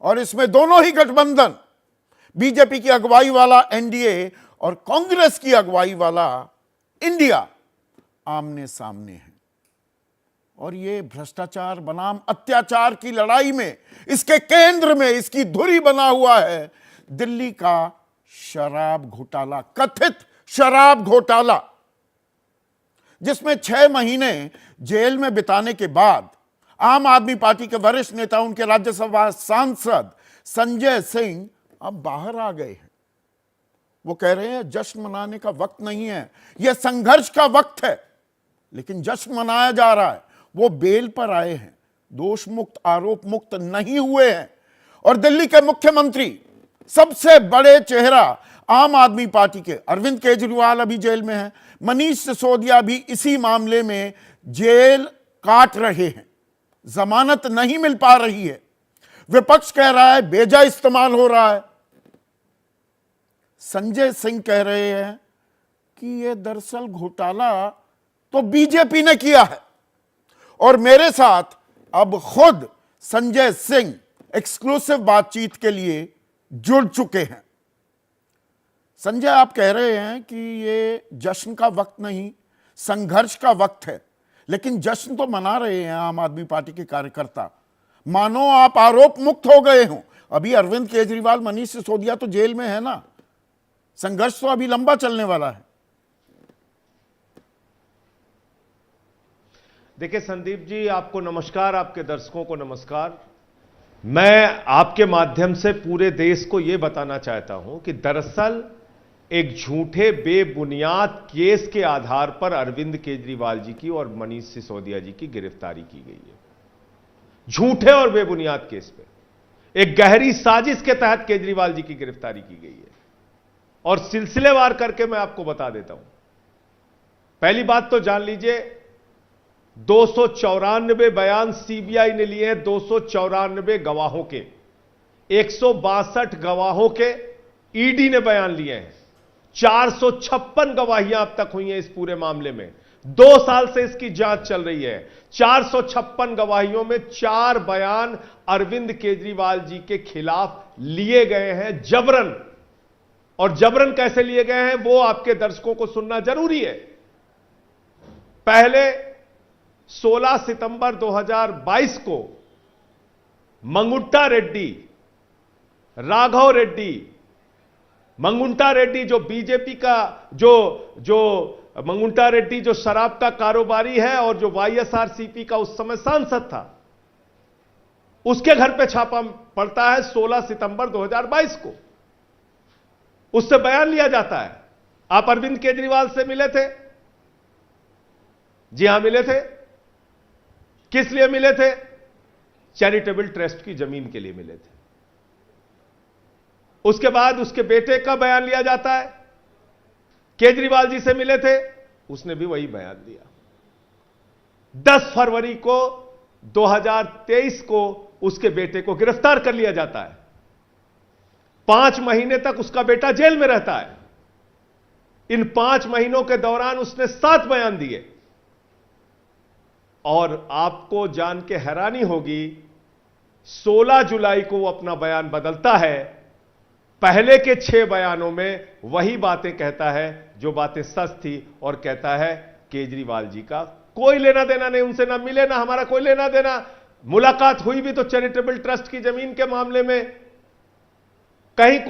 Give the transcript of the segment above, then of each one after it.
और इसमें दोनों ही गठबंधन, बीजेपी की अगुवाई वाला एनडीए और कांग्रेस की अगुवाई वाला इंडिया, आमने सामने है। और ये भ्रष्टाचार बनाम अत्याचार की लड़ाई में इसके केंद्र में, इसकी धुरी बना हुआ है दिल्ली का शराब घोटाला, कथित शराब घोटाला, जिसमें 6 महीने जेल में बिताने के बाद आम आदमी पार्टी के वरिष्ठ नेता, उनके राज्यसभा सांसद संजय सिंह अब बाहर आ गए हैं। वो कह रहे हैं जश्न मनाने का वक्त नहीं है, यह संघर्ष का वक्त है। लेकिन जश्न मनाया जा रहा है। वो बेल पर आए हैं, दोष मुक्त, आरोप मुक्त नहीं हुए हैं। और दिल्ली के मुख्यमंत्री, सबसे बड़े चेहरा आम आदमी पार्टी के अरविंद केजरीवाल अभी जेल में हैं। मनीष सिसोदिया भी इसी मामले में जेल काट रहे हैं, जमानत नहीं मिल पा रही है। विपक्ष कह रहा है बेजा इस्तेमाल हो रहा है। संजय सिंह कह रहे हैं कि यह दरअसल घोटाला तो बीजेपी ने किया है। और मेरे साथ अब खुद संजय सिंह एक्सक्लूसिव बातचीत के लिए जुड़ चुके हैं। संजय, आप कह रहे हैं कि ये जश्न का वक्त नहीं, संघर्ष का वक्त है। लेकिन जश्न तो मना रहे हैं आम आदमी पार्टी के कार्यकर्ता, मानो आप आरोप मुक्त हो गए हों। अभी अरविंद केजरीवाल, मनीष सिसोदिया तो जेल में है ना। संघर्ष तो अभी लंबा चलने वाला है। देखिए संदीप जी, आपको नमस्कार, आपके दर्शकों को नमस्कार। मैं आपके माध्यम से पूरे देश को यह बताना चाहता हूं कि दरअसल एक झूठे बेबुनियाद केस के आधार पर अरविंद केजरीवाल जी की और मनीष सिसोदिया जी की गिरफ्तारी की गई है। झूठे और बेबुनियाद केस पे एक गहरी साजिश के तहत केजरीवाल जी की गिरफ्तारी की गई है। और सिलसिलेवार करके मैं आपको बता देता हूं। पहली बात तो जान लीजिए, 294 बयान सीबीआई ने लिए हैं, 294 गवाहों के, 162 गवाहों के ईडी ने बयान लिए हैं। 456 गवाहियां अब तक हुई हैं इस पूरे मामले में। 2 साल से इसकी जांच चल रही है। 456 गवाहियों में 4 बयान अरविंद केजरीवाल जी के खिलाफ लिए गए हैं जबरन। और जबरन कैसे लिए गए हैं वो आपके दर्शकों को सुनना जरूरी है। पहले 16 सितंबर 2022 को मंगुंटा रेड्डी, राघव रेड्डी, मंगुंटा रेड्डी जो बीजेपी का जो मंगुंटा रेड्डी जो शराब का कारोबारी है और जो वाईएसआरसीपी का उस समय सांसद था, उसके घर पे छापा पड़ता है 16 सितंबर 2022 को। उससे बयान लिया जाता है। आप अरविंद केजरीवाल से मिले थे? जी हां, मिले थे। किस लिए मिले थे? चैरिटेबल ट्रस्ट की जमीन के लिए मिले थे। उसके बाद उसके बेटे का बयान लिया जाता है। केजरीवाल जी से मिले थे, उसने भी वही बयान दिया। 10 फरवरी को 2023 को उसके बेटे को गिरफ्तार कर लिया जाता है। 5 महीने तक उसका बेटा जेल में रहता है। इन 5 महीनों के दौरान उसने 7 बयान दिए। और आपको जान के हैरानी होगी, 16 जुलाई को वो अपना बयान बदलता है। पहले के 6 बयानों में वही बातें कहता है जो बातें सच थी, और कहता है केजरीवाल जी का कोई लेना देना नहीं, उनसे ना मिले, ना हमारा कोई लेना देना। मुलाकात हुई भी तो चैरिटेबल ट्रस्ट की जमीन के मामले में। कहीं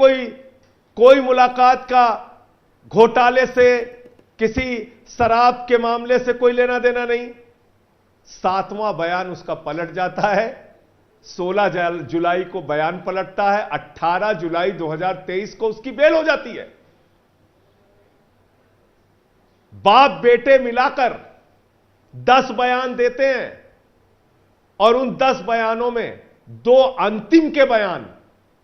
कोई मुलाकात का घोटाले से, किसी शराब के मामले से कोई लेना देना नहीं। 7वां बयान उसका पलट जाता है। 16 जुलाई को बयान पलटता है। 18 जुलाई 2023 को उसकी बेल हो जाती है। बाप बेटे मिलाकर 10 बयान देते हैं और उन 10 बयानों में 2 अंतिम के बयान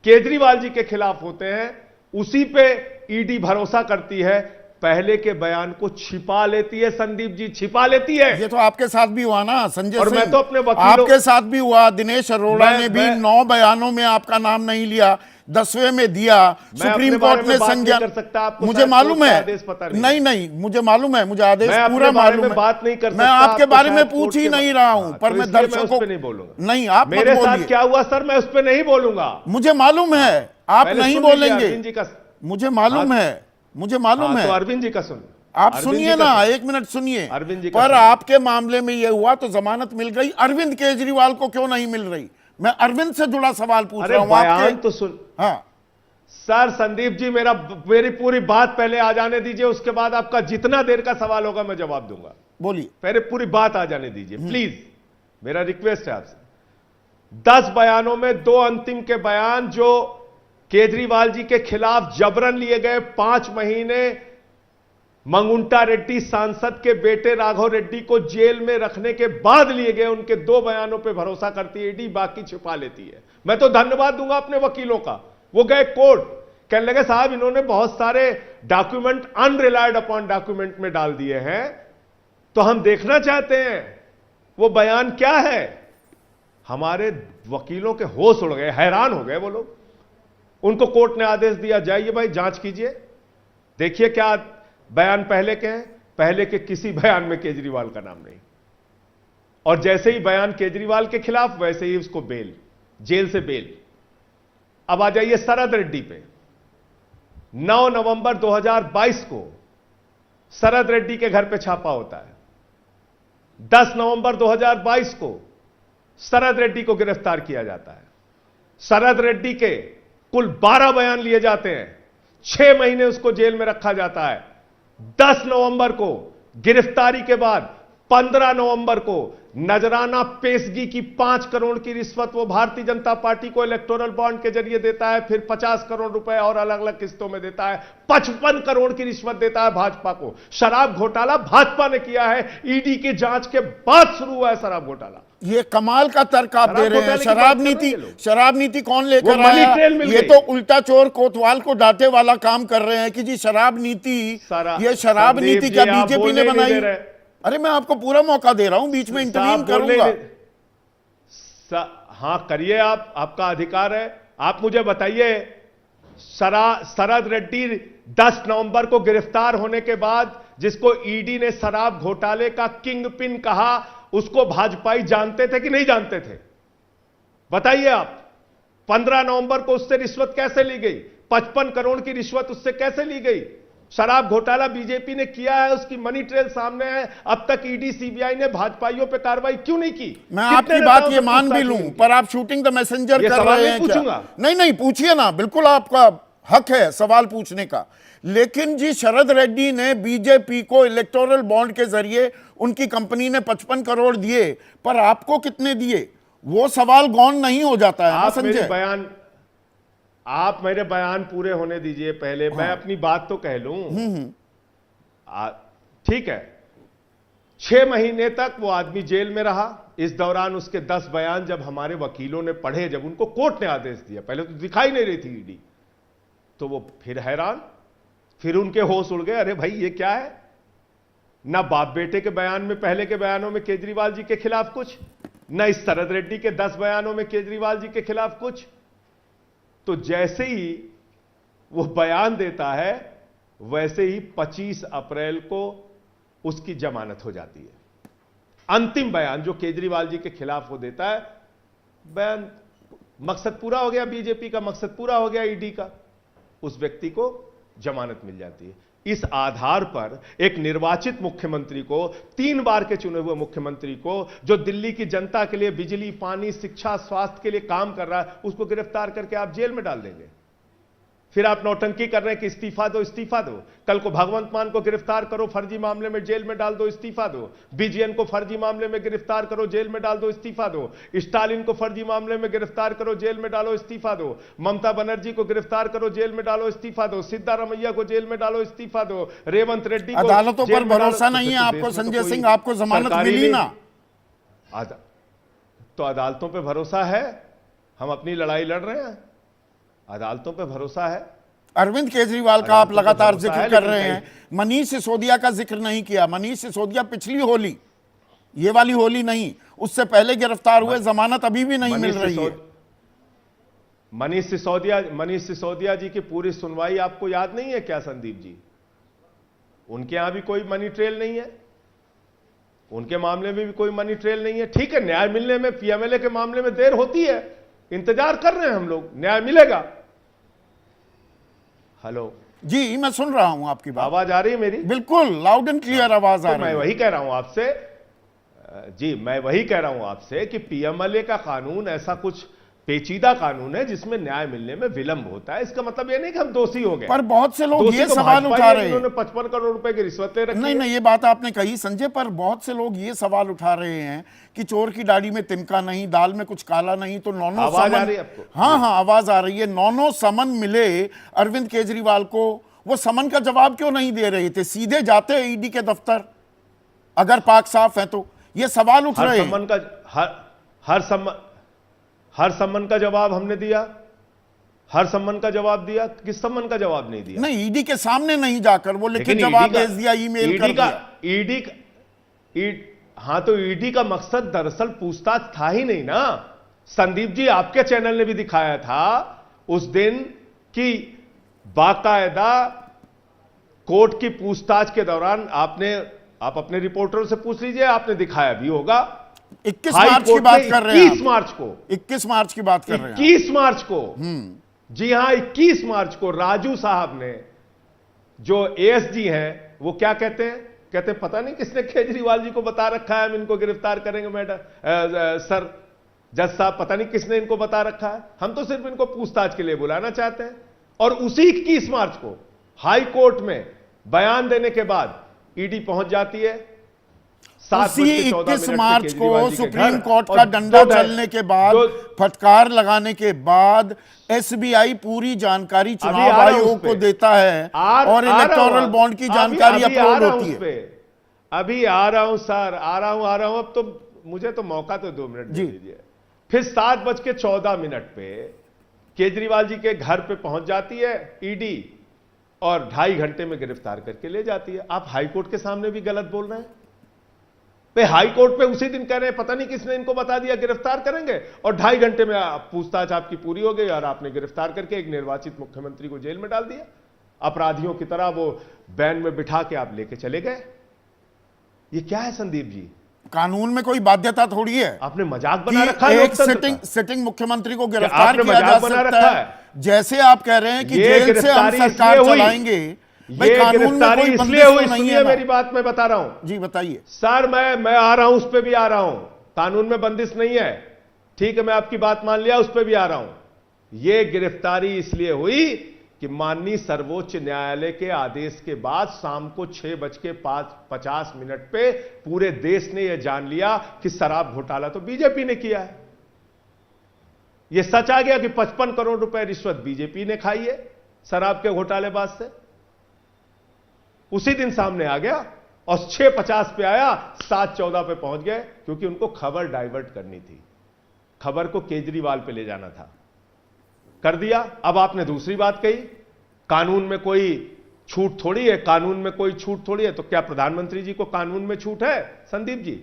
केजरीवाल जी के खिलाफ होते हैं। उसी पे ईडी भरोसा करती है, पहले के बयान को छिपा लेती है। संदीप जी, छिपा लेती है। ये तो आपके साथ भी हुआ ना संजय और सिंह, मैं तो अपने वकीलों, आपके साथ भी हुआ। दिनेश अरोड़ा ने भी 9 बयानों में आपका नाम नहीं लिया, 10वें में दिया, सुप्रीम कोर्ट ने संज्ञान, कर सकता, आपको मुझे मालूम है, आदेश पता नहीं नहीं मुझे मालूम है, मुझे आदेश मैं पूरा मालूम है, बात नहीं कर सकता, मैं आपके बारे में शायद पूछ ही कोर्ट नहीं रहा हूं, पर मैं दर्शकों को नहीं बोलूंगा, नहीं आप मेरे मत साथ बोलिए। क्या हुआ सर, मैं उस पर नहीं बोलूंगा, मुझे मालूम है आप पहले नहीं सुन लीजिए बोलेंगे, अरविंद जी का। मुझे मालूम है, मुझे मालूम हाँ, है, तो अरविंद जी का सुन, आप अरविंद सुनिए जी का ना, सुन। 1 मिनट सुनिए। अरविंद जी का पर सुन। आपके मामले में यह हुआ तो जमानत मिल गई, अरविंद केजरीवाल को क्यों नहीं मिल रही? मैं अरविंद से जुड़ा सवाल पूछ अरे रहा हूं बयान आपके। तो सुन। हाँ सर संदीप जी, मेरी पूरी बात पहले आ जाने दीजिए, उसके बाद आपका जितना देर का सवाल होगा मैं जवाब दूंगा। बोलिए। पहले पूरी बात आ जाने दीजिए प्लीज, मेरा रिक्वेस्ट है आपसे। 10 बयानों में 2 अंतिम के बयान जो केजरीवाल जी के खिलाफ जबरन लिए गए, 5 महीने मंगुंटा रेड्डी सांसद के बेटे राघव रेड्डी को जेल में रखने के बाद लिए गए, उनके 2 बयानों पे भरोसा करती है ईडी, बाकी छिपा लेती है। मैं तो धन्यवाद दूंगा अपने वकीलों का, वो गए कोर्ट, कहने लगे साहब इन्होंने बहुत सारे डॉक्यूमेंट अनरिलायड अपॉन डॉक्यूमेंट में डाल दिए हैं, तो हम देखना चाहते हैं वो बयान क्या है। हमारे वकीलों के होश उड़ गए, हैरान हो गए वो लोग। उनको कोर्ट ने आदेश दिया, जाइए भाई जांच कीजिए, देखिए क्या बयान पहले के हैं। पहले के किसी बयान में केजरीवाल का नाम नहीं, और जैसे ही बयान केजरीवाल के खिलाफ वैसे ही उसको बेल, जेल से बेल। अब आ जाइए शरद रेड्डी पे। 9 नवंबर 2022 को शरद रेड्डी के घर पे छापा होता है। 10 नवंबर 2022 को शरद रेड्डी को गिरफ्तार किया जाता है। शरद रेड्डी के कुल 12 बयान लिए जाते हैं, 6 महीने उसको जेल में रखा जाता है। 10 नवंबर को गिरफ्तारी के बाद 15 नवंबर को नजराना पेशगी की 5 करोड़ की रिश्वत वो भारतीय जनता पार्टी को इलेक्टोरल बॉन्ड के जरिए देता है, फिर 50 करोड़ रुपए और अलग अलग किस्तों में देता है, 55 करोड़ की रिश्वत देता है भाजपा को। शराब घोटाला भाजपा ने किया है, ईडी की जांच के बाद शुरू हुआ है शराब घोटाला। ये कमाल का तर्क आप दे रहे हैं। शराब नीति कौन वो लेकर मनी आया? ट्रेल मिल ये गई। तो उल्टा चोर कोतवाल को डांटे वाला काम कर रहे हैं कि जी शराब नीति, ये शराब नीति क्या बीजेपी ने बनाई? अरे मैं आपको पूरा मौका दे रहा हूं, बीच में इंटरवीन करूंगा। हाँ करिए, आप, आपका अधिकार है। आप मुझे बताइए, शरद रेड्डी 10 नवंबर को गिरफ्तार होने के बाद जिसको ईडी ने शराब घोटाले का किंग पिन कहा, उसको भाजपाई जानते थे कि नहीं जानते थे? बताइए आप। 15 नवंबर को उससे रिश्वत कैसे ली गई? 55 करोड़ की रिश्वत उससे कैसे ली गई? शराब घोटाला बीजेपी ने किया है, उसकी मनी ट्रेल सामने है। अब तक ईडी सीबीआई ने भाजपाइयों पे कार्रवाई क्यों नहीं की? मैं आपकी बात ये मान भी लूं, पर आप शूटिंग द मैसेंजर कर रहे हैं क्या? नहीं पूछिए ना, बिल्कुल आपका हक है सवाल पूछने का। लेकिन जी शरद रेड्डी ने बीजेपी को इलेक्टोरल बॉन्ड के जरिए, उनकी कंपनी ने 55 करोड़ दिए, पर आपको कितने दिए? वो सवाल गौन नहीं हो जाता है ना संजय। आप मेरे बयान पूरे होने दीजिए पहले। मैं अपनी बात तो कह लूं। ठीक है, 6 महीने तक वो आदमी जेल में रहा। इस दौरान उसके 10 बयान जब हमारे वकीलों ने पढ़े, जब उनको कोर्ट ने आदेश दिया, पहले तो दिखाई नहीं रही थी ईडी, तो वो फिर हैरान, फिर उनके होश उड़ गए, अरे भाई ये क्या है? ना बाप बेटे के बयान में, पहले के बयानों में केजरीवाल जी के खिलाफ कुछ, ना इस शरद रेड्डी के 10 बयानों में केजरीवाल जी के खिलाफ कुछ। तो जैसे ही वो बयान देता है, वैसे ही 25 अप्रैल को उसकी जमानत हो जाती है। अंतिम बयान जो केजरीवाल जी के खिलाफ वो देता है, बयान, मकसद पूरा हो गया, बीजेपी का मकसद पूरा हो गया, ईडी का, उस व्यक्ति को जमानत मिल जाती है। इस आधार पर एक निर्वाचित मुख्यमंत्री को, 3 बार के चुने हुए मुख्यमंत्री को, जो दिल्ली की जनता के लिए बिजली, पानी, शिक्षा, स्वास्थ्य के लिए काम कर रहा है, उसको गिरफ्तार करके आप जेल में डाल देंगे। फिर आप नौटंकी कर रहे हैं कि इस्तीफा दो, इस्तीफा दो। कल को भगवंत मान को गिरफ्तार करो, फर्जी मामले में जेल में डाल दो, इस्तीफा दो। बीजीएन को फर्जी मामले में गिरफ्तार करो, जेल में डाल दो, इस्तीफा दो। स्टालिन को फर्जी मामले में गिरफ्तार करो, जेल में डालो, इस्तीफा दो। ममता बनर्जी को गिरफ्तार करो, जेल में डालो, इस्तीफा दो। सिद्धारमैया को जेल में डालो, इस्तीफा दो। रेवंत रेड्डी को अदालतों पर भरोसा नहीं है आपको संजय सिंह? आपको जमानत मिली ना? तो अदालतों पर भरोसा है, हम अपनी लड़ाई लड़ रहे हैं, अदालतों पे भरोसा है। अरविंद केजरीवाल का आप लगातार जिक्र कर रहे हैं, मनीष सिसोदिया का जिक्र नहीं किया। मनीष सिसोदिया पिछली होली, ये वाली होली नहीं, उससे पहले गिरफ्तार हुए, जमानत अभी भी नहीं मिल रही है। मनीष सिसोदिया जी की पूरी सुनवाई आपको याद नहीं है क्या संदीप जी? उनके यहां भी कोई मनी ट्रेल नहीं है, उनके मामले में भी कोई मनी ट्रेल नहीं है। ठीक है, न्याय मिलने में पीएमएलए के मामले में देर होती है, इंतजार कर रहे हैं हम लोग, न्याय मिलेगा। हेलो जी, मैं सुन रहा हूं आपकी बात। आवाज आ रही है मेरी? बिल्कुल लाउड एंड क्लियर आवाज आ तो रही मैं है। वही कह रहा हूं आपसे जी, मैं वही कह रहा हूं आपसे कि पीएमएलए का कानून ऐसा कुछ पेचीदा कानून है जिसमें न्याय मिलने में विलंब होता है। इसका मतलब ये नहीं कि हम दोषी हो गए। पर बहुत से लोग दोषी ये तो सवाल भाजपा उठा ही है रहे हैं, जिन्होंने 55 करोड़ रुपए की रिश्वत ले रखी नहीं है। नहीं, ये बात आपने कही संजय, पर बहुत से लोग ये सवाल उठा रहे हैं कि चोर की दाढ़ी में तिनका नहीं, दाल में कुछ काला नहीं, तो नौ आवाज आ रही है आपको? हाँ हाँ, आवाज आ रही है। नौ समन मिले अरविंद केजरीवाल को, वो समन का जवाब क्यों नहीं दे रहे थे? सीधे जाते ईडी के दफ्तर अगर पाक साफ है तो। ये सवाल उठ रहे हैं। हर सम्मन का जवाब हमने दिया, हर सम्मन का जवाब दिया, किस सम्मन का जवाब नहीं दिया? नहीं, ईडी के सामने नहीं जाकर, वो लिखित लेकिन जवाब भेज दिया, ईमेल कर दिया। हाँ, तो ईडी का मकसद दरअसल पूछताछ था ही नहीं ना संदीप जी। आपके चैनल ने भी दिखाया था उस दिन कि बाकायदा कोर्ट की पूछताछ के दौरान आप अपने रिपोर्टरों से पूछ लीजिए, आपने दिखाया भी होगा। 21 मार्च की बात कर रहे हैं, 21 मार्च को, 21 मार्च की बात कर रहे हैं, 21 मार्च को, जी हां 21 मार्च को राजू साहब ने, जो एएसजी हैं, वो क्या कहते हैं? कहते हैं पता नहीं किसने केजरीवाल जी को बता रखा है हम इनको गिरफ्तार करेंगे मैडम सर, जज साहब, पता नहीं किसने इनको बता रखा है, हम तो सिर्फ इनको पूछताछ के लिए बुलाना चाहते हैं। और उसी 21 मार्च को हाई कोर्ट में बयान देने के बाद ईडी पहुंच जाती है। उसी 21 मार्च को सुप्रीम कोर्ट का डंडा चलने के बाद, फटकार लगाने के बाद एसबीआई पूरी जानकारी चुनाव आयोग को देता है और इलेक्टोरल बॉन्ड की जानकारी अपलोड होती है। अभी आ रहा हूं सर, आ रहा हूं। अब तो मुझे तो मौका तो 2 मिनट दे दीजिए। फिर 7:14 पे केजरीवाल जी के घर पे पहुंच जाती है ईडी और 2.5 घंटे में गिरफ्तार करके ले जाती है। आप हाईकोर्ट के सामने भी गलत बोल रहे हैं। हाई कोर्ट पे उसी दिन कह रहे हैं पता नहीं किसने इनको बता दिया गिरफ्तार करेंगे, और 2.5 घंटे में पूछताछ आपकी पूरी हो गई और आपने गिरफ्तार करके एक निर्वाचित मुख्यमंत्री को जेल में डाल दिया। अपराधियों की तरह वो बैन में बिठा के आप लेके चले गए। ये क्या है संदीप जी? कानून में कोई बाध्यता थोड़ी है। आपने मजाक बना रखा है। एक सिटिंग मुख्यमंत्री को गिरफ्तार किया जा सकता है, जैसे आप कह रहे हैं कि जेल से हम सरकार चलाएंगे। ये गिरफ्तारी इसलिए हुई, सुनिए मेरी बात, मैं बता रहा हूं जी, बताइए सर। मैं आ रहा हूं, उस पर भी आ रहा हूं। कानून में बंदिश नहीं है, ठीक है, मैं आपकी बात मान लिया, उस पर भी आ रहा हूं। यह गिरफ्तारी इसलिए हुई कि माननीय सर्वोच्च न्यायालय के आदेश के बाद शाम को 6:50 पे पूरे देश ने यह जान लिया कि शराब घोटाला तो बीजेपी ने किया है। यह सच आ गया कि 55 करोड़ रुपए रिश्वत बीजेपी ने खाई है शराब के घोटालेबाज से। उसी दिन सामने आ गया और 6:50 पे आया, 7:14 पे पहुंच गए, क्योंकि उनको खबर डाइवर्ट करनी थी, खबर को केजरीवाल पे ले जाना था। कर दिया। अब आपने दूसरी बात कही, कानून में कोई छूट थोड़ी है, कानून में कोई छूट थोड़ी है। तो क्या प्रधानमंत्री जी को कानून में छूट है संदीप जी?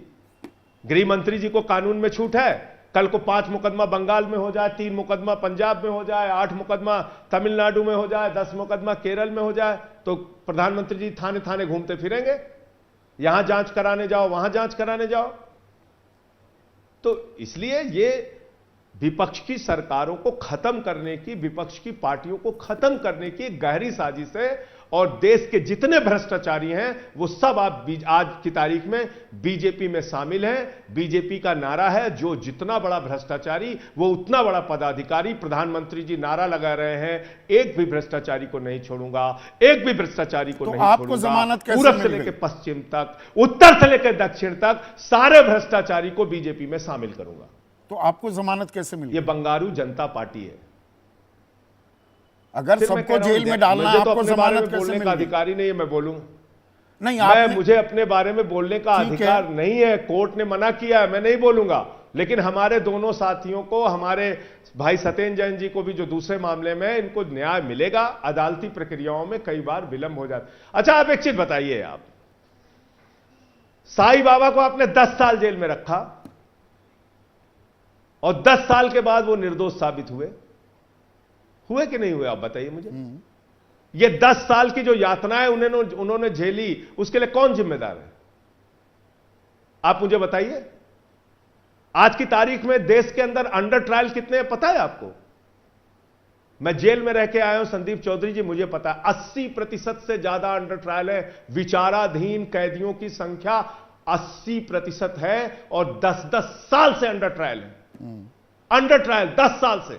गृह मंत्री जी को कानून में छूट है? कल को 5 मुकदमा बंगाल में हो जाए, 3 मुकदमा पंजाब में हो जाए, 8 मुकदमा तमिलनाडु में हो जाए, 10 मुकदमा केरल में हो जाए, तो प्रधानमंत्री जी थाने थाने घूमते फिरेंगे, यहां जांच कराने जाओ, वहां जांच कराने जाओ। तो इसलिए ये विपक्ष की सरकारों को खत्म करने की, विपक्ष की पार्टियों को खत्म करने की एक गहरी साजिश है। और देश के जितने भ्रष्टाचारी हैं वो सब आज की तारीख में बीजेपी में शामिल हैं। बीजेपी का नारा है, जो जितना बड़ा भ्रष्टाचारी वो उतना बड़ा पदाधिकारी। प्रधानमंत्री जी नारा लगा रहे हैं, एक भी भ्रष्टाचारी को नहीं छोड़ूंगा, एक भी भ्रष्टाचारी को नहीं आपको छोड़ूंगा। जमानत कैसे पूरब से लेकर पश्चिम तक, उत्तर से लेकर दक्षिण तक सारे भ्रष्टाचारी को बीजेपी में शामिल करूंगा। तो आपको जमानत कैसे मिली? ये बंगारू जनता पार्टी है। अगर सबको जेल में डालना है, आपको जमानत कैसे बोलने का अधिकारी नहीं है, मैं बोलूंगा नहीं, मुझे अपने बारे में बोलने का अधिकार नहीं है। कोर्ट ने मना किया है, मैं नहीं बोलूंगा। लेकिन हमारे दोनों साथियों को, हमारे भाई सत्येंद्र जैन जी को भी, जो दूसरे मामले में, इनको न्याय मिलेगा। अदालती प्रक्रियाओं में कई बार विलंब हो जाता। अच्छा, आप एक चीज बताइए, आप साईं बाबा को आपने 10 साल जेल में रखा और 10 साल के बाद वो निर्दोष साबित हुए। हुए कि नहीं हुए, आप बताइए मुझे। ये 10 साल की जो यातनाएं उन्होंने झेली, उसके लिए कौन जिम्मेदार है, आप मुझे बताइए। आज की तारीख में देश के अंदर अंडर ट्रायल कितने हैं पता है आपको? मैं जेल में रह के आया हूं संदीप चौधरी जी, मुझे पता है 80% से ज्यादा अंडर ट्रायल है। विचाराधीन कैदियों की संख्या 80% है और 10-10 साल से अंडर ट्रायल है। अंडर ट्रायल 10 साल से।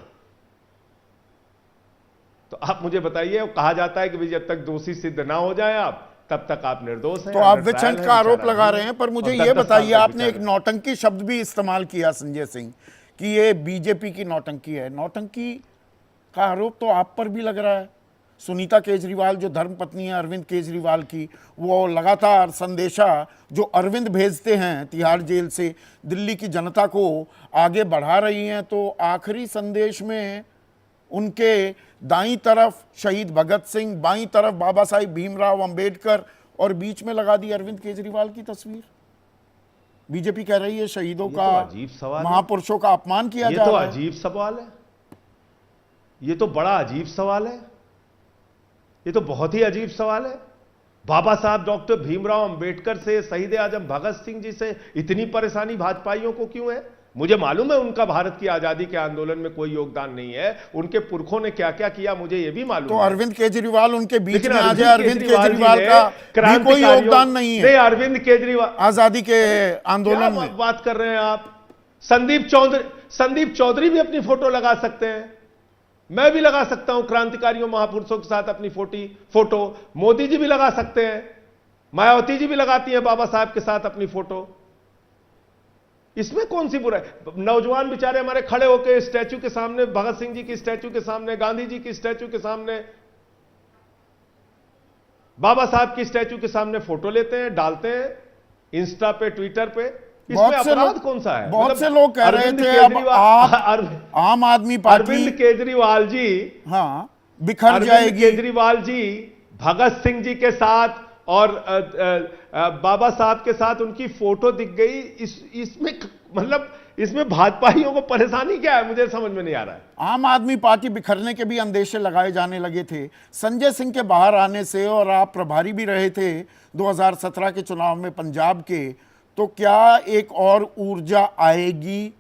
तो आप मुझे बताइए, कहा जाता है कि भाई जब तक दोषी सिद्ध ना हो जाए आप, तब तक आप निर्दोष हैं। तो आप विचंट का आरोप लगा रहे हैं, पर मुझे यह बताइए, आपने एक नौटंकी शब्द भी इस्तेमाल किया संजय सिंह कि ये बीजेपी की नौटंकी है। नौटंकी का आरोप तो आप पर भी लग रहा है। सुनीता केजरीवाल जो धर्मपत्नी है अरविंद केजरीवाल की, वो लगातार संदेशा जो अरविंद भेजते हैं तिहाड़ जेल से दिल्ली की जनता को आगे बढ़ा रही हैं। तो आखिरी संदेश में उनके दाईं तरफ शहीद भगत सिंह, बाईं तरफ बाबा साहिब भीमराव अंबेडकर और बीच में लगा दी अरविंद केजरीवाल की तस्वीर। बीजेपी कह रही है शहीदों का, अजीब सवाल, महापुरुषों का अपमान किया जा रहा है। ये तो अजीब सवाल है, ये तो बड़ा अजीब सवाल है, ये तो बहुत ही अजीब सवाल है। बाबा साहब डॉक्टर भीमराव अंबेडकर से, शहीद आजम भगत सिंह जी से इतनी परेशानी भाजपाइयों को क्यों है? मुझे मालूम है उनका भारत की आजादी के आंदोलन में कोई योगदान नहीं है, उनके पुरखों ने क्या क्या किया मुझे यह भी मालूम तो है। अरविंद केजरीवाल उनके बीच में आ जाए, अरविंद केजरीवाल का भी कोई योगदान नहीं है अरविंद केजरीवाल आजादी के आंदोलन में। बात कर रहे हैं आप? संदीप चौधरी भी अपनी फोटो लगा सकते हैं, मैं भी लगा सकता हूं क्रांतिकारियों महापुरुषों के साथ अपनी फोटो। मोदी जी भी लगा सकते हैं, मायावती जी भी लगाती हैं बाबा साहब के साथ अपनी फोटो। इसमें कौन सी बुराई? नौजवान बेचारे हमारे खड़े होकर स्टैचू के सामने, भगत सिंह जी की स्टैचू के सामने, गांधी जी की स्टैचू के सामने, बाबा साहब की स्टैचू के सामने फोटो लेते हैं, डालते हैं इंस्टा पे, ट्विटर पे। इसमें अपराध कौन सा है? बहुत से लोग कह रहे थे अब आप आम आदमी पार्टी, अरविंद केजरीवाल जी, हाँ, बिखर जाएगी। केजरीवाल जी भगत सिंह जी के साथ और बाबा साहब के साथ उनकी फोटो दिख गई। इसमें मतलब इसमें भाजपाइयों को परेशानी क्या है, मुझे समझ में नहीं आ रहा है। आम आदमी पार्टी बिखरने के भी अंदेशे लगाए जाने लगे थे संजय सिंह के बाहर आने से, और आप प्रभारी भी रहे थे 2017 के चुनाव में पंजाब के। तो क्या एक और ऊर्जा आएगी?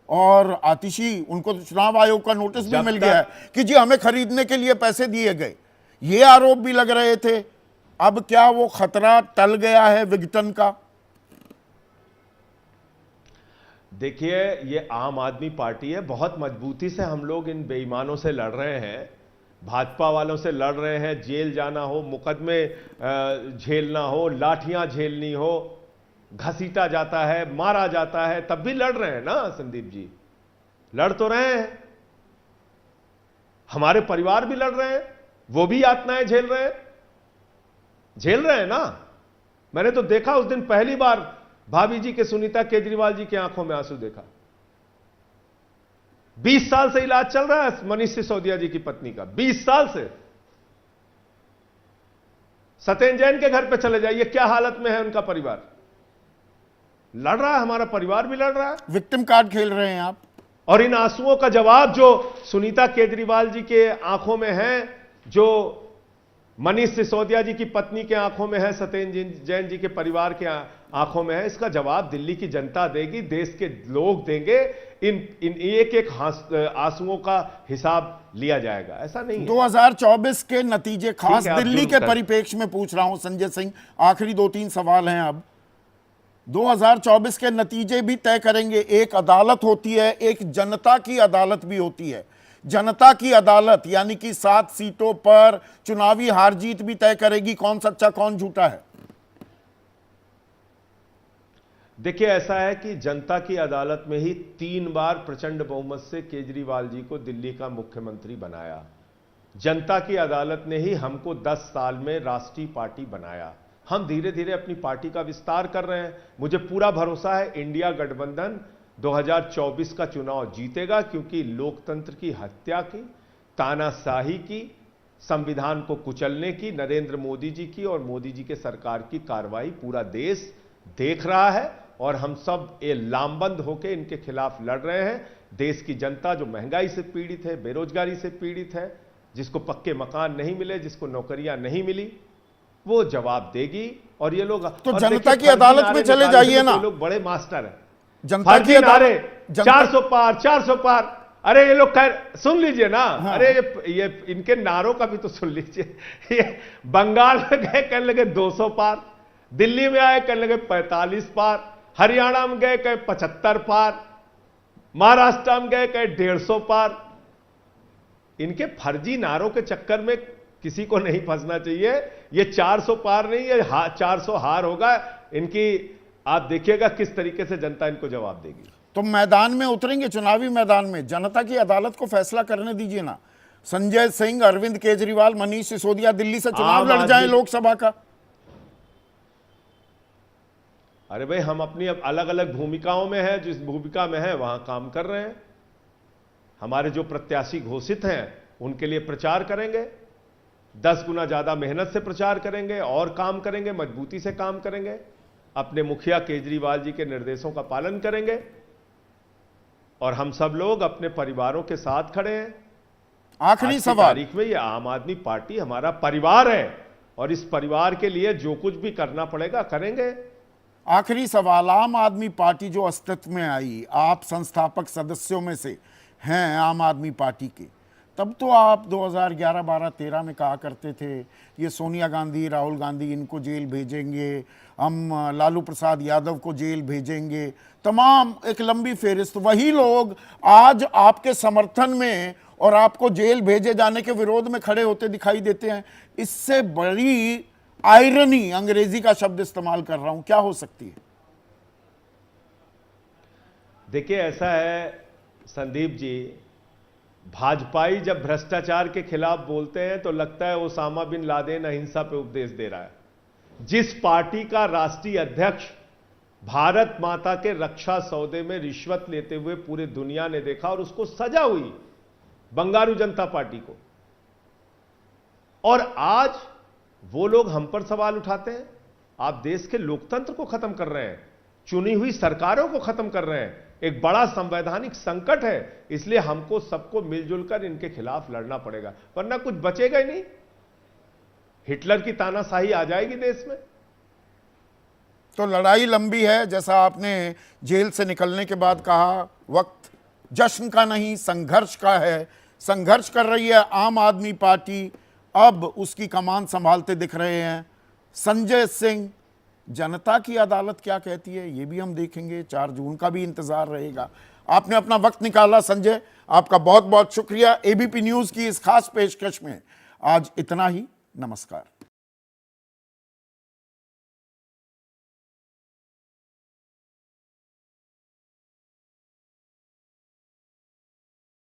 और आतिशी, उनको तो चुनाव आयोग का नोटिस भी मिल गया है कि जी हमें खरीदने के लिए पैसे दिए गए, ये आरोप भी लग रहे थे। अब क्या वो खतरा टल गया है विघटन का? देखिए, ये आम आदमी पार्टी है, बहुत मजबूती से हम लोग इन बेईमानों से लड़ रहे हैं, भाजपा वालों से लड़ रहे हैं। जेल जाना हो, मुकदमे झेलना हो, लाठियां झेलनी हो, घसीटा जाता है, मारा जाता है, तब भी लड़ रहे हैं ना संदीप जी, लड़ तो रहे हैं। हमारे परिवार भी लड़ रहे हैं, वो भी यातनाएं झेल रहे हैं ना। मैंने तो देखा उस दिन पहली बार भाभी जी के, सुनीता केजरीवाल जी की आंखों में आंसू देखा। 20 साल से इलाज चल रहा है मनीष सिसोदिया जी की पत्नी का, 20 साल से। सत्येंद्र जैन के घर पे चले जाइए, क्या हालत में है उनका परिवार। लड़ रहा है, हमारा परिवार भी लड़ रहा है। विक्टिम कार्ड खेल रहे हैं आप। और इन आंसुओं का जवाब जो सुनीता केजरीवाल जी के आंखों में है, जो मनीष सिसोदिया जी की पत्नी के आंखों में है, सत्येंद्र जैन जी के परिवार के आंखों में है, इसका जवाब दिल्ली की जनता देगी, देश के लोग देंगे। इन एक आंसुओं का हिसाब लिया जाएगा, ऐसा नहीं है। 2024 के नतीजे, खास दिल्ली के परिप्रेक्ष्य में पूछ रहा हूं संजय सिंह, आखिरी 2-3 सवाल हैं अब। 2024 के नतीजे भी तय करेंगे। एक अदालत होती है, एक जनता की अदालत भी होती है। जनता की अदालत यानी कि 7 सीटों पर चुनावी हार जीत भी तय करेगी कौन सच्चा कौन झूठा है। देखिए, ऐसा है कि जनता की अदालत में ही 3 बार प्रचंड बहुमत से केजरीवाल जी को दिल्ली का मुख्यमंत्री बनाया। जनता की अदालत ने ही हमको 10 साल में राष्ट्रीय पार्टी बनाया। हम धीरे धीरे अपनी पार्टी का विस्तार कर रहे हैं। मुझे पूरा भरोसा है इंडिया गठबंधन 2024 का चुनाव जीतेगा, क्योंकि लोकतंत्र की हत्या की, तानाशाही की, संविधान को कुचलने की नरेंद्र मोदी जी की और मोदी जी के सरकार की कार्रवाई पूरा देश देख रहा है और हम सब ये लामबंद होकर इनके खिलाफ लड़ रहे हैं। देश की जनता जो महंगाई से पीड़ित है, बेरोजगारी से पीड़ित है, जिसको पक्के मकान नहीं मिले, जिसको नौकरियां नहीं मिली, वो जवाब देगी। और ये लोग तो और जनता देखिए, की अदालत में चले जाइए ना। ये लोग बड़े मास्टर हैं। जनता की फर्जी नारे, अदालत 400 पार 400 पार। अरे ये लोग खैर सुन लीजिए ना। हाँ। अरे ये इनके नारों का भी तो सुन लीजिए। ये बंगाल में गए कहने लगे 200 पार, दिल्ली में आए कहने लगे 45 पार, हरियाणा में गए कहे 75 पार, महाराष्ट्र में गए कहे 150 पार। इनके फर्जी नारों के चक्कर में किसी को नहीं फंसना चाहिए। ये 400 पार नहीं, ये 400 हार होगा इनकी। आप देखिएगा किस तरीके से जनता इनको जवाब देगी। तो मैदान में उतरेंगे, चुनावी मैदान में जनता की अदालत को फैसला करने दीजिए ना। संजय सिंह, अरविंद केजरीवाल, मनीष सिसोदिया दिल्ली से चुनाव लड़ जाएं लोकसभा का। अरे भाई, हम अपनी अब अलग अलग भूमिकाओं में हैं, जिस भूमिका में है वहां काम कर रहे हैं। हमारे जो प्रत्याशी घोषित हैं उनके लिए प्रचार करेंगे, 10 गुना ज्यादा मेहनत से प्रचार करेंगे और काम करेंगे, मजबूती से काम करेंगे, अपने मुखिया केजरीवाल जी के निर्देशों का पालन करेंगे। और हम सब लोग अपने परिवारों के साथ खड़े हैं। आखिरी आज की सवाल, तारीख में ये आम आदमी पार्टी हमारा परिवार है और इस परिवार के लिए जो कुछ भी करना पड़ेगा करेंगे। आखिरी सवाल, आम आदमी पार्टी जो अस्तित्व में आई, आप संस्थापक सदस्यों में से हैं आम आदमी पार्टी के, तब तो आप 2011, 12, 13 में कहा करते थे ये सोनिया गांधी, राहुल गांधी इनको जेल भेजेंगे, हम लालू प्रसाद यादव को जेल भेजेंगे, तमाम एक लंबी फेहरिस्त। वही लोग आज आपके समर्थन में और आपको जेल भेजे जाने के विरोध में खड़े होते दिखाई देते हैं। इससे बड़ी आयरनी, अंग्रेजी का शब्द इस्तेमाल कर रहा हूं, क्या हो सकती है? देखिए, ऐसा है संदीप जी, भाजपाई जब भ्रष्टाचार के खिलाफ बोलते हैं तो लगता है ओसामा बिन लादेन अहिंसा पे उपदेश दे रहा है। जिस पार्टी का राष्ट्रीय अध्यक्ष भारत माता के रक्षा सौदे में रिश्वत लेते हुए पूरे दुनिया ने देखा और उसको सजा हुई, बंगारू जनता पार्टी को, और आज वो लोग हम पर सवाल उठाते हैं। आप देश के लोकतंत्र को खत्म कर रहे हैं, चुनी हुई सरकारों को खत्म कर रहे हैं। एक बड़ा संवैधानिक संकट है, इसलिए हमको सबको मिलजुल कर इनके खिलाफ लड़ना पड़ेगा, वरना कुछ बचेगा ही नहीं। हिटलर की तानाशाही आ जाएगी देश में। तो लड़ाई लंबी है, जैसा आपने जेल से निकलने के बाद कहा, वक्त जश्न का नहीं संघर्ष का है। संघर्ष कर रही है आम आदमी पार्टी, अब उसकी कमान संभालते दिख रहे हैं संजय सिंह। जनता की अदालत क्या कहती है ये भी हम देखेंगे, 4 जून का भी इंतजार रहेगा। आपने अपना वक्त निकाला संजय, आपका बहुत बहुत शुक्रिया। एबीपी न्यूज़ की इस खास पेशकश में आज इतना ही। नमस्कार।